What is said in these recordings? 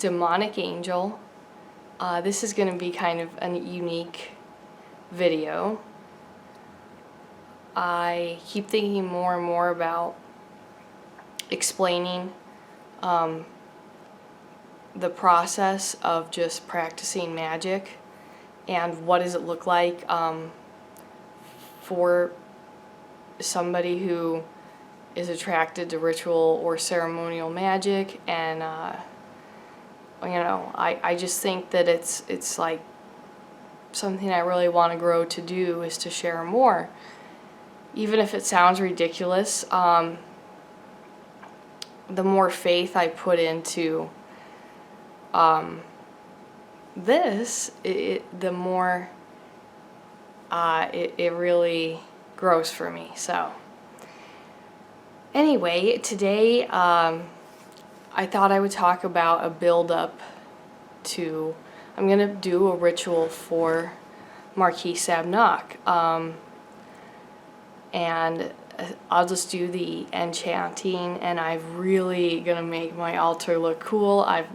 demonic angel. This is going to be kind of a unique video. I keep thinking more and more about explaining the process of just practicing magic and what does it look like for somebody who is attracted to ritual or ceremonial magic. And you know, I just think that it's like something I really want to grow to do, is to share more, even if it sounds ridiculous. The more faith I put into this, the more it really grows for me. So anyway, today I thought I would talk about a build-up to, I'm going to do a ritual for Marquis Sabnock, and I'll just do the enchanting, and I'm really going to make my altar look cool. I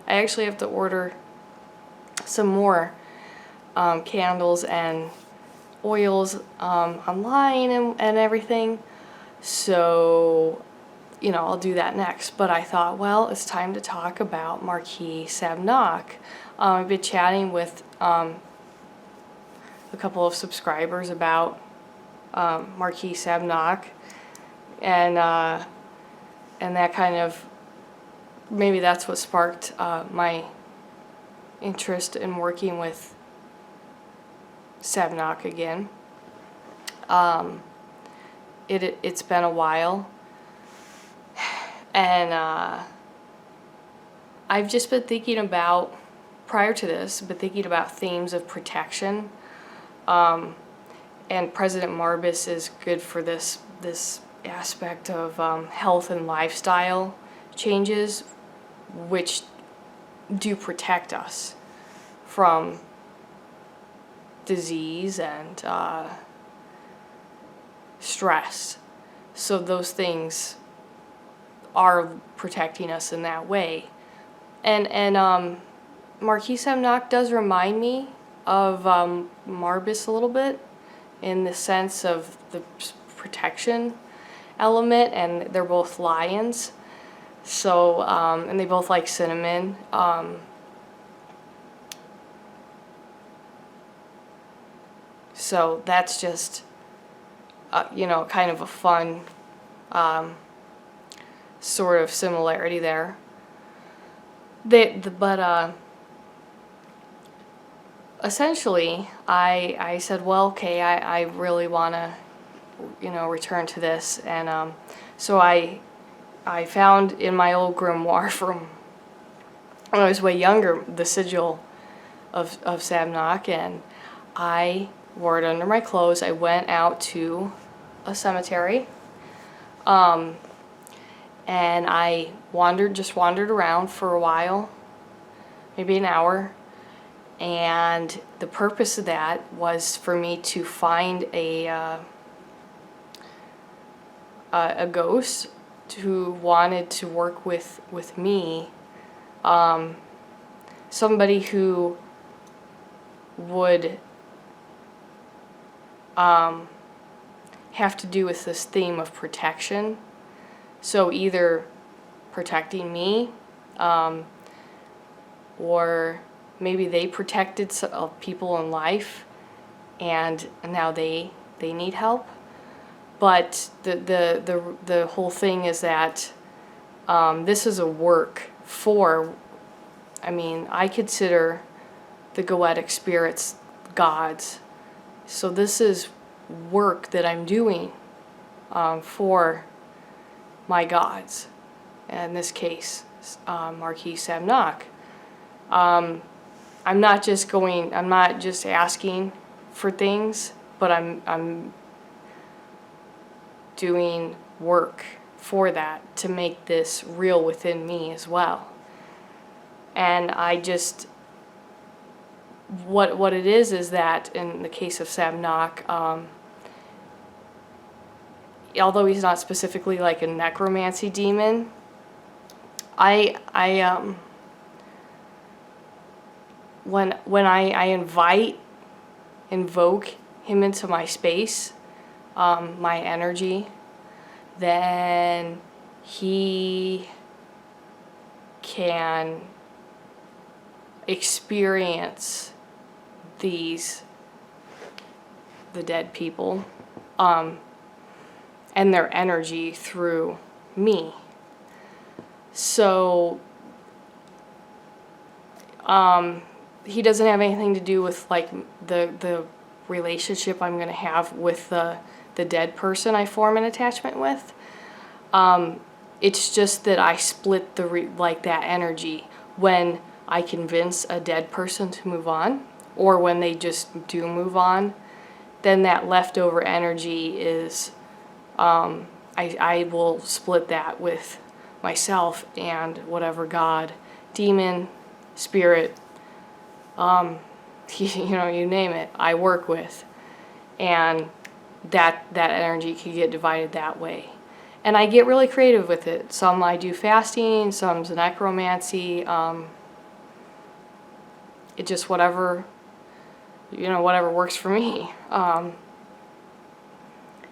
actually have to order some more candles and oils online and everything, so you know, I'll do that next. But I thought, well, it's time to talk about Marquis Sabnock. I've been chatting with a couple of subscribers about Marquis Sabnock, and that kind of, maybe that's what sparked my interest in working with Sabnock again. It's been a while, and I've just been thinking about, prior to this, thinking about themes of protection. And President Marquis is good for this aspect of health and lifestyle changes, which do protect us from disease and stress. So those things are protecting us in that way. And Marquis Sabnock does remind me of Marquis a little bit, in the sense of the protection element, and they're both lions. So, and they both like cinnamon. So that's just, you know, kind of a fun sort of similarity there. Essentially, I said, well, okay, I really want to, you know, return to this. And so I found in my old grimoire from when I was way younger the sigil of Sabnock, and I wore it under my clothes. I went out to a cemetery, and I just wandered around for a while, maybe an hour. And the purpose of that was for me to find a ghost who wanted to work with me, somebody who would have to do with this theme of protection. So either protecting me, or maybe they protected people in life, and now they need help. But the whole thing is that this is a work for, I mean, I consider the Goetic spirits gods. So this is work that I'm doing for my gods. In this case, Marquis Sabnock. I'm not just asking for things, but I'm doing work for that to make this real within me as well. And I just, what it is that in the case of Sabnock, although he's not specifically like a necromancy demon, I when I invoke him into my space, my energy, then he can experience the dead people, and their energy through me. So he doesn't have anything to do with like the relationship I'm going to have with the dead person I form an attachment with. It's just that I split that energy when I convince a dead person to move on, or when they just do move on. Then that leftover energy is, I will split that with myself and whatever God, demon, spirit, you name it, I work with. And that energy can get divided that way. And I get really creative with it. Some I do fasting, some's necromancy. It just whatever works for me.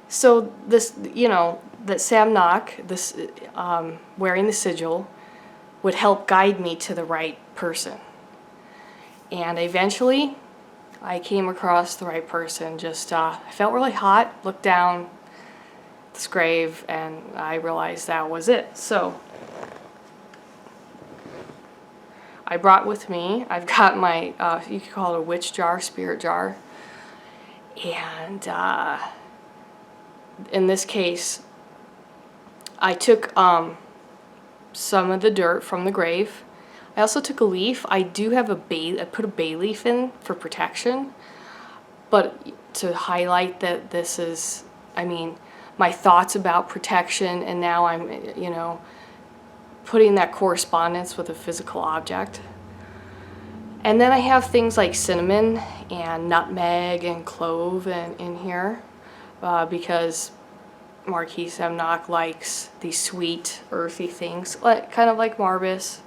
So this, that Sabnock, this wearing the sigil, would help guide me to the right person. And eventually, I came across the right person. I felt really hot, looked down this grave, and I realized that was it. So I brought with me, I've got my, you could call it a witch jar, spirit jar. And in this case, I took some of the dirt from the grave. I also took a leaf. I do have I put a bay leaf in for protection, but to highlight that this is, my thoughts about protection, and now I'm, putting that correspondence with a physical object. And then I have things like cinnamon and nutmeg and clove in here, because Marquis Sabnock likes these sweet, earthy things, kind of like Marbus.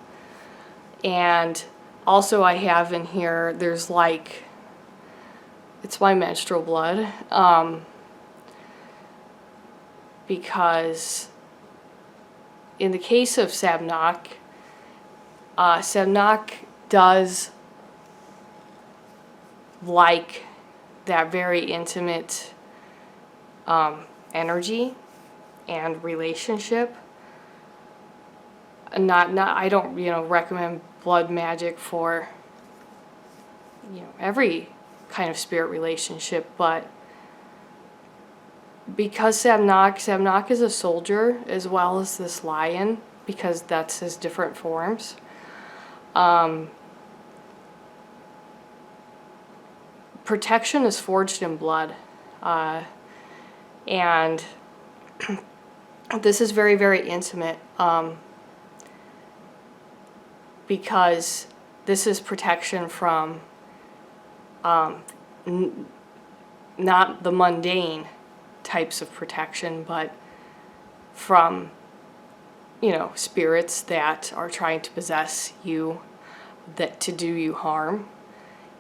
And also I have in here, there's it's my menstrual blood, because in the case of Sabnock, Sabnock does like that very intimate energy and relationship. I don't recommend blood magic for every kind of spirit relationship, but because Sabnock is a soldier as well as this lion, because that's his different forms. Protection is forged in blood, and this is very, very intimate, because this is protection from not the mundane types of protection, but from spirits that are trying to possess you, that to do you harm,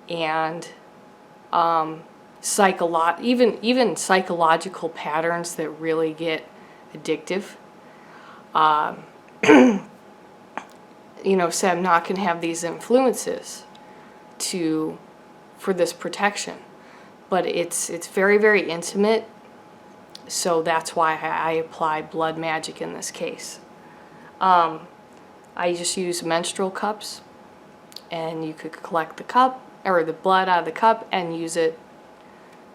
and even psychological patterns that really get addictive. Sabnock can have these influences for this protection, but it's very, very intimate. So that's why I apply blood magic in this case. I just use menstrual cups, and you could collect the cup or the blood out of the cup and use it,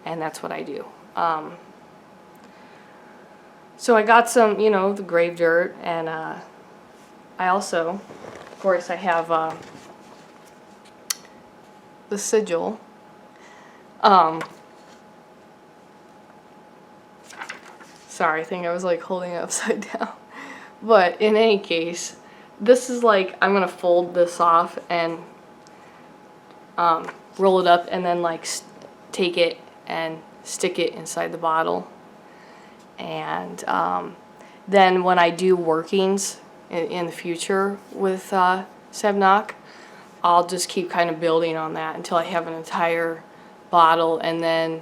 and that's what I do. So I got some, the grave dirt, and I also, of course, I have the sigil. Sorry, I think I was holding it upside down. But in any case, this is I'm gonna fold this off and roll it up, and then take it and stick it inside the bottle. And then when I do workings in the future with Sabnock, I'll just keep kind of building on that until I have an entire bottle, and then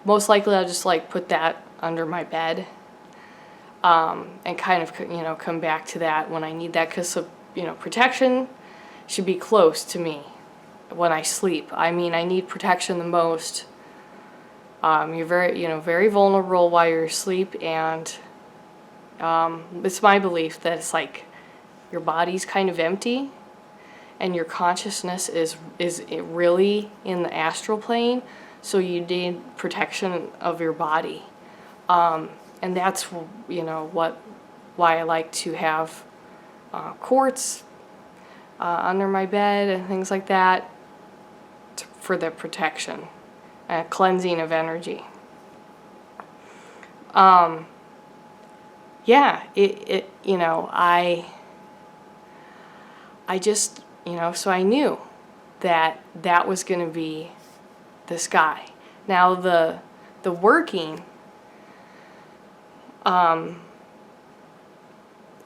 most likely I'll just like put that under my bed and kind of, you know, come back to that when I need that, because, you know, protection should be close to me when I sleep. I mean, I need protection the most. You're very, you know, very vulnerable while you're asleep, and it's my belief that it's like your body's kind of empty and your consciousness is really in the astral plane, so you need protection of your body. And that's, you know, why I like to have quartz under my bed and things like that for the protection, cleansing of energy. Yeah, you know, I just, you know, so I knew that that was going to be this guy. Now the working,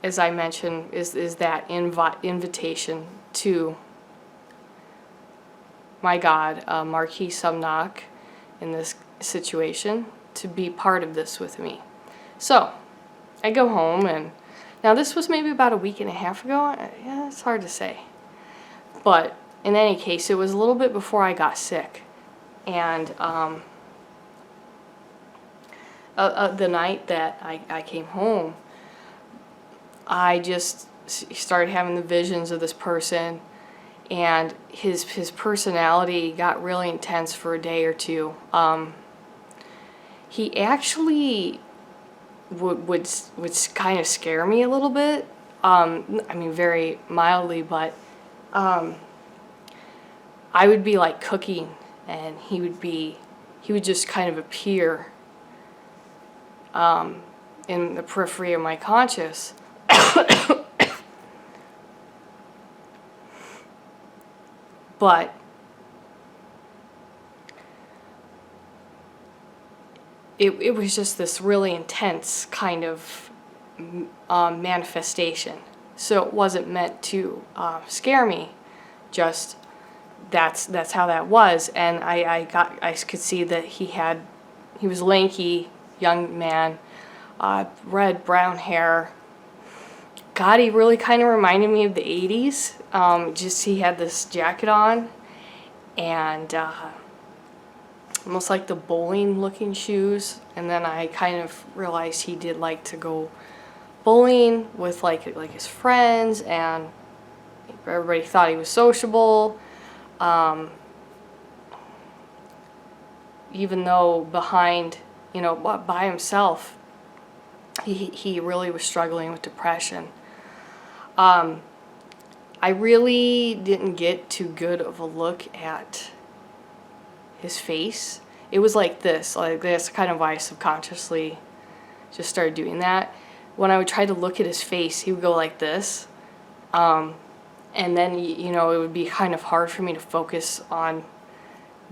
as I mentioned, is that invitation to my God, Marquis Sabnock, in this situation, to be part of this with me. So I go home, and now this was maybe about a week and a half ago. Yeah, it's hard to say. But in any case, it was a little bit before I got sick. And the night that I came home, I just started having the visions of this person, and his personality got really intense for a day or two. He actually would kind of scare me a little bit. I mean, very mildly, but I would be like cooking, and he would just kind of appear in the periphery of my conscious. But it was just this really intense kind of manifestation. So it wasn't meant to scare me, just that's how that was. And I could see that he was lanky, young man, red brown hair. God, he really kind of reminded me of the 80s. Just he had this jacket on, and almost like the bowling looking shoes. And then I kind of realized he did like to go bowling with like his friends, and everybody thought he was sociable. Even though behind, you know, by himself, he really was struggling with depression. I really didn't get too good of a look at his face. It was like this. Like, that's kind of why I subconsciously just started doing that. When I would try to look at his face, he would go like this. And then, you know, it would be kind of hard for me to focus on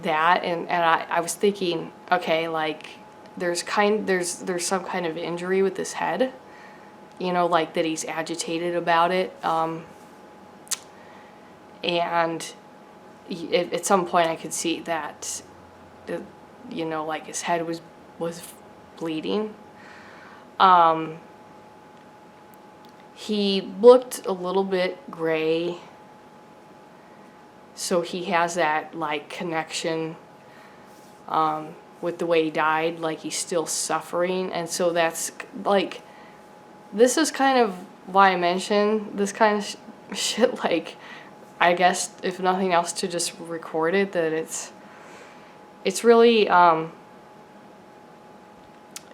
that. And I was thinking, okay, like, there's some kind of injury with his head, you know, like that he's agitated about it. And at some point I could see that, you know, like his head was bleeding. He looked a little bit gray, so he has that like connection with the way he died, like he's still suffering. And so that's like, this is kind of why I mention this kind of shit, like, I guess if nothing else to just record it, that it's really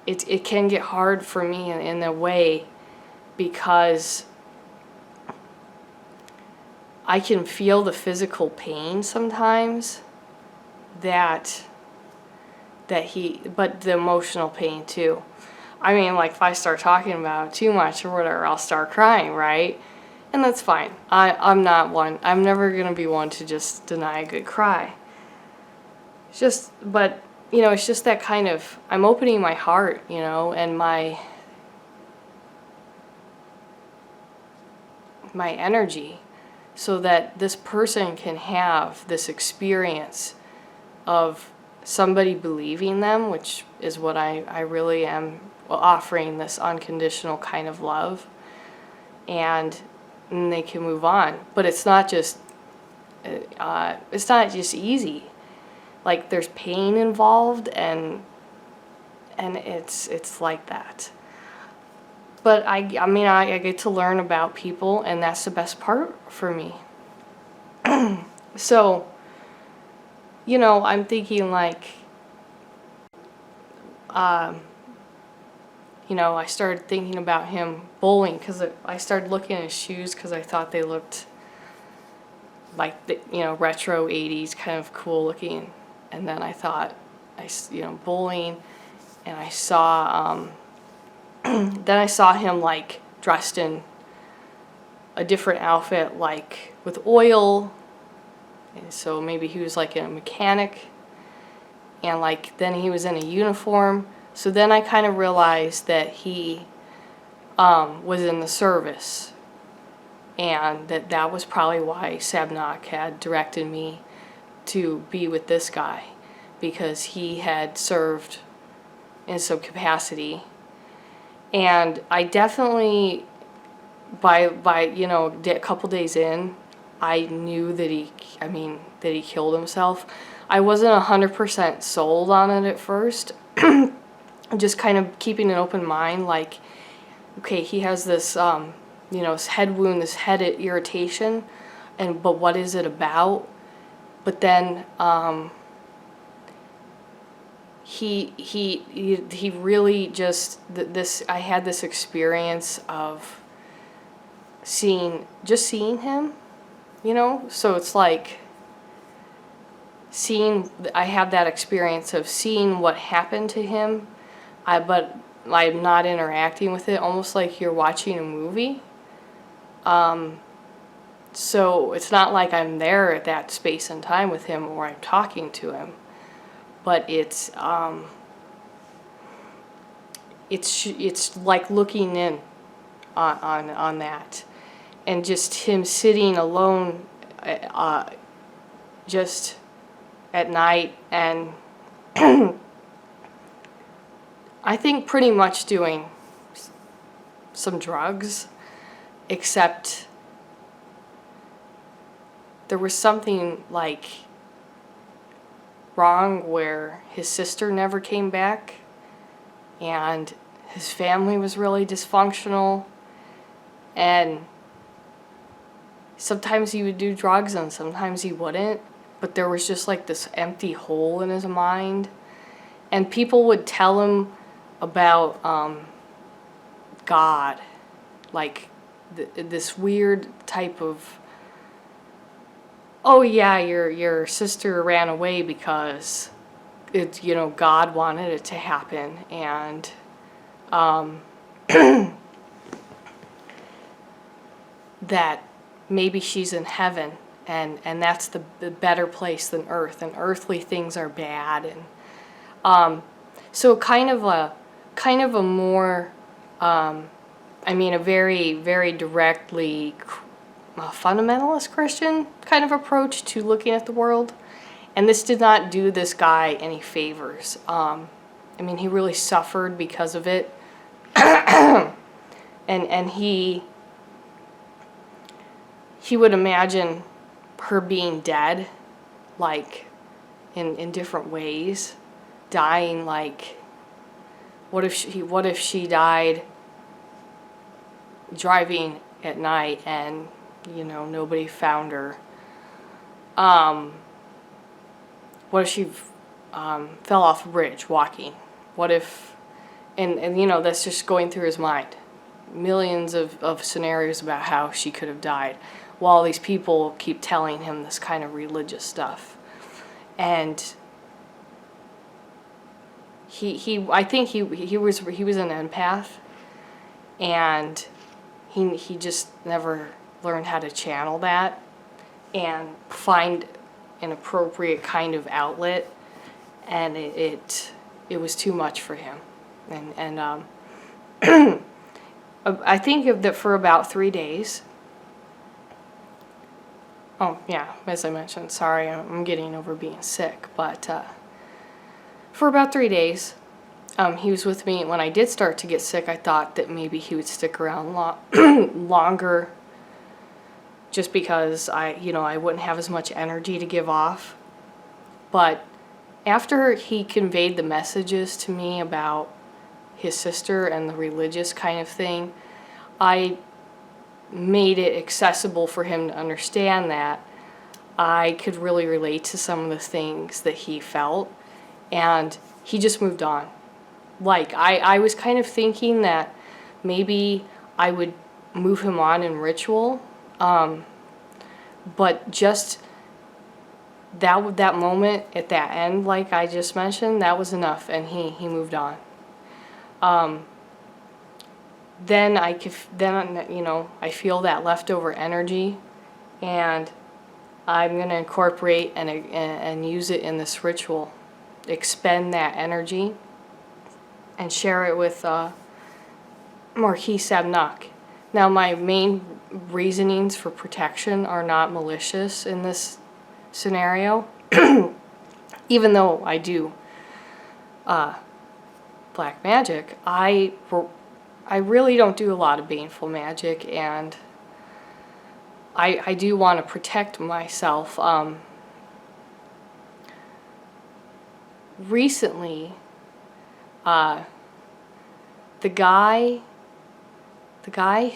it can get hard for me in a way, because I can feel the physical pain sometimes but the emotional pain too. I mean, like, if I start talking about it too much or whatever, I'll start crying, right? And that's fine. I'm never gonna be one to just deny a good cry. It's just, but, you know, it's just that kind of, I'm opening my heart, you know, and my energy, so that this person can have this experience of somebody believing them, which is what I really am offering, this unconditional kind of love, and they can move on. But it's not just easy. Like, there's pain involved, and it's like that. But I mean, I get to learn about people, and that's the best part for me. So, you know, I'm thinking like, you know, I started thinking about him bowling, because I started looking at his shoes because I thought they looked like, the, you know, retro 80s, kind of cool looking. And then I thought, you know, bowling, and I saw, then I saw him like dressed in a different outfit, like with oil. And so maybe he was like a mechanic, and like then he was in a uniform. So then I kind of realized that he was in the service, and that was probably why Sabnock had directed me to be with this guy, because he had served in some capacity. And I definitely, by you know, a couple days in, I knew that he killed himself. I wasn't 100% sold on it at first. Just kind of keeping an open mind, like, okay, he has this, you know, head wound, this head irritation, but what is it about? But then he really just, I had this experience of seeing him, you know. So it's like I have that experience of seeing what happened to him, but I'm not interacting with it, almost like you're watching a movie. So it's not like I'm there at that space and time with him, or I'm talking to him, but it's like looking in on that, and just him sitting alone, just at night, and I think pretty much doing some drugs, except there was something like wrong where his sister never came back, and his family was really dysfunctional, and sometimes he would do drugs and sometimes he wouldn't, but there was just like this empty hole in his mind, and people would tell him about God, like this weird type of, oh yeah, your sister ran away because it, you know, God wanted it to happen, and that maybe she's in heaven, and that's the better place than earth, and earthly things are bad, and so kind of a more, I mean, a very, very directly fundamentalist Christian kind of approach to looking at the world. And this did not do this guy any favors. I mean, he really suffered because of it. and he would imagine her being dead, like in different ways, dying, like, what if she died driving at night and, you know, nobody found her? What if she fell off a bridge walking? What if, and you know, that's just going through his mind. Millions of scenarios about how she could have died, while these people keep telling him this kind of religious stuff. And I think he was an empath, and he just never learned how to channel that and find an appropriate kind of outlet, and it was too much for him, and I think that for about 3 days, Oh, yeah, as I mentioned, sorry, I'm getting over being sick, but for about 3 days, he was with me. When I did start to get sick, I thought that maybe he would stick around longer, just because I wouldn't have as much energy to give off. But after he conveyed the messages to me about his sister and the religious kind of thing, I made it accessible for him to understand that I could really relate to some of the things that he felt, and he just moved on. Like, I was kind of thinking that maybe I would move him on in ritual, but just that moment at that end, like I just mentioned, that was enough, and he moved on. Then I feel that leftover energy, and I'm going to incorporate and use it in this ritual, expend that energy, and share it with Marquis Sabnock. Now, my main reasonings for protection are not malicious in this scenario, even though I do black magic. I really don't do a lot of baneful magic, and I do want to protect myself. Recently, the guy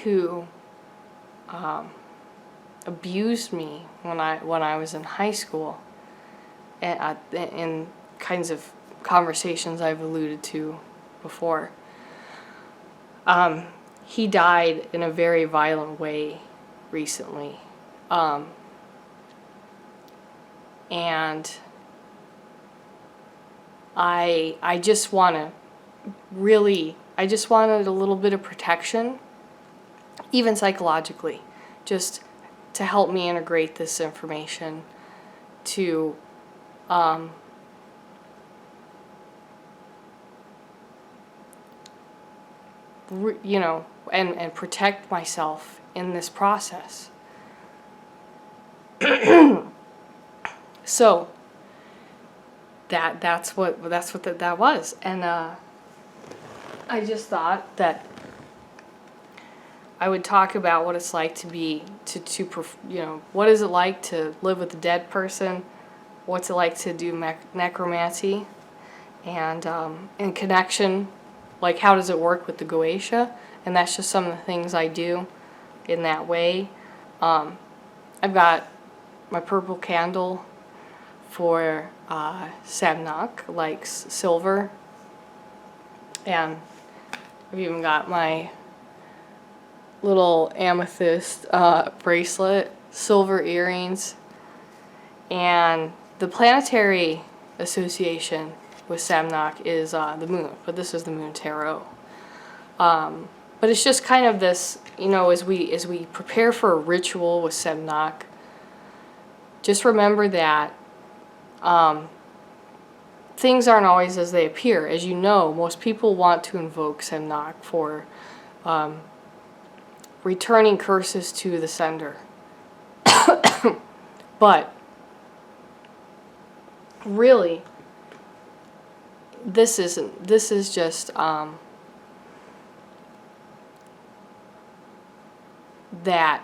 who abused me when I was in high school, and in kinds of conversations I've alluded to before, he died in a very violent way recently, and I just wanted a little bit of protection, even psychologically, just to help me integrate this information to and protect myself in this process. So that's what that was, and I just thought that I would talk about what it's like what is it like to live with a dead person, what's it like to do necromancy, and in connection, like how does it work with the Goetia, and that's just some of the things I do in that way. I've got my purple candle for Sabnock, like silver, and I've even got my little amethyst bracelet, silver earrings, and the planetary association with Sabnock is the moon, but this is the moon tarot. But it's just kind of this, as we prepare for a ritual with Sabnock, just remember that things aren't always as they appear. As you know, most people want to invoke Sabnock for returning curses to the sender. But really, this is just that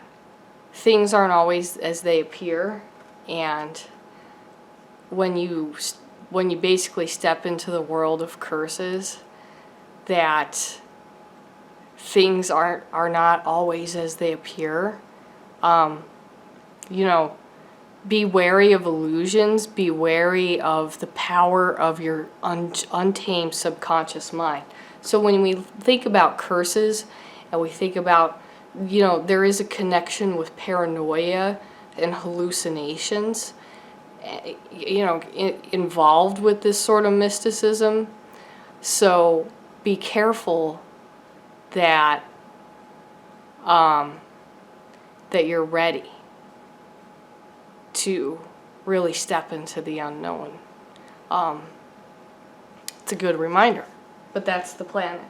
things aren't always as they appear, and when you basically step into the world of curses, that things are not always as they appear. Be wary of illusions, be wary of the power of your untamed subconscious mind. So when we think about curses, and we think about, there is a connection with paranoia and hallucinations, involved with this sort of mysticism. So be careful that you're ready to really step into the unknown. It's a good reminder, but that's the planet.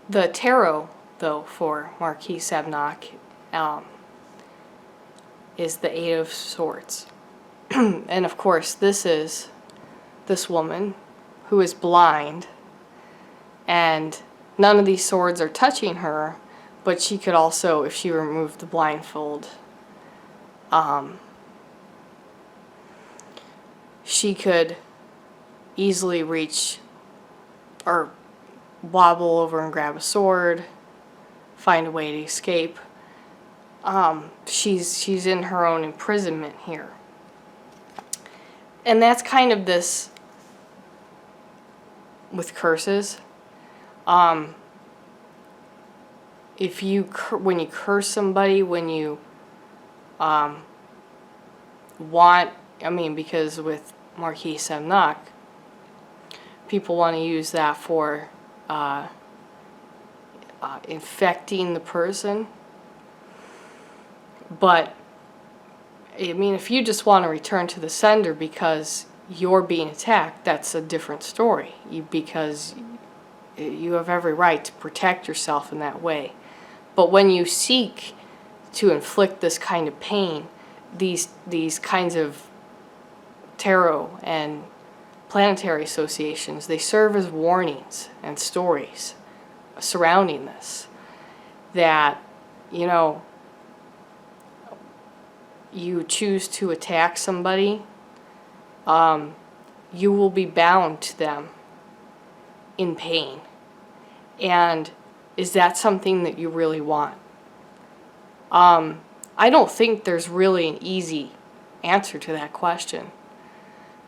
The tarot though, for Marquis Sabnock is the Eight of Swords. And of course, this is this woman who is blind, and none of these swords are touching her, but she could also, if she removed the blindfold, she could easily reach or wobble over and grab a sword, find a way to escape. She's in her own imprisonment here. And that's kind of this with curses. If you when you curse somebody, when you want, I mean, because with Marquis Sabnock, people want to use that for infecting the person. But I mean, if you just want to return to the sender because you're being attacked, that's a different story. Because you have every right to protect yourself in that way. But when you seek to inflict this kind of pain, these kinds of tarot and planetary associations, they serve as warnings and stories surrounding this. That, you know, you choose to attack somebody, you will be bound to them in pain. And is that something that you really want? I don't think there's really an easy answer to that question,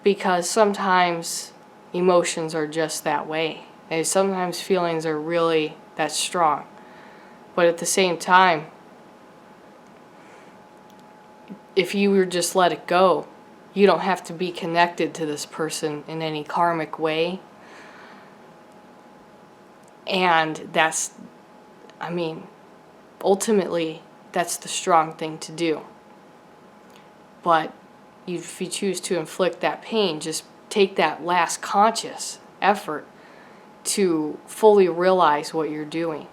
because sometimes emotions are just that way. And sometimes feelings are really that strong. But at the same time, if you were just let it go, you don't have to be connected to this person in any karmic way. And that's, I mean, ultimately, that's the strong thing to do. But if you choose to inflict that pain, just take that last conscious effort to fully realize what you're doing.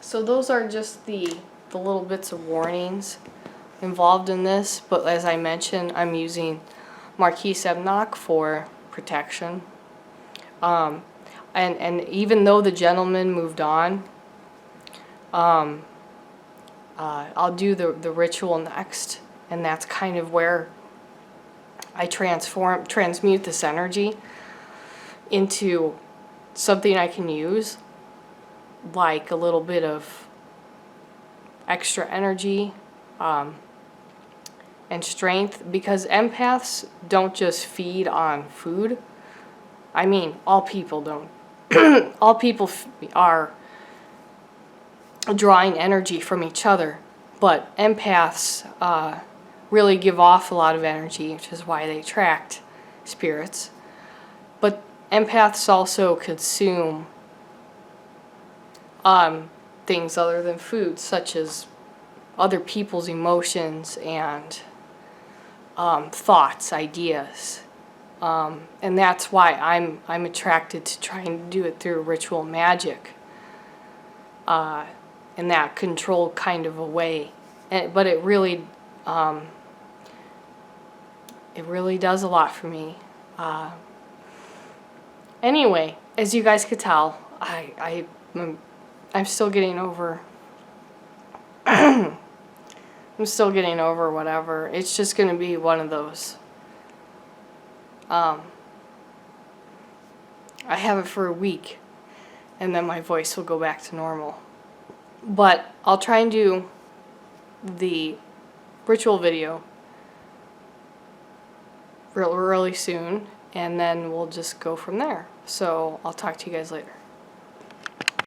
So those are just the little bits of warnings involved in this. But as I mentioned, I'm using Marquis Sabnock for protection. And even though the gentleman moved on, I'll do the ritual next, and that's kind of where I transmute this energy into something I can use, like a little bit of extra energy and strength, because empaths don't just feed on food. I mean, all people don't. All people are drawing energy from each other, but empaths really give off a lot of energy, which is why they attract spirits. But empaths also consume things other than food, such as other people's emotions and thoughts, ideas. And that's why I'm attracted to trying to do it through ritual magic, in that controlled kind of a way. But it really does a lot for me. Anyway, as you guys could tell, I'm still getting over. I'm still getting over whatever. It's just going to be one of those. I have it for a week, and then my voice will go back to normal. But I'll try and do the ritual video really soon, and then we'll just go from there. So I'll talk to you guys later.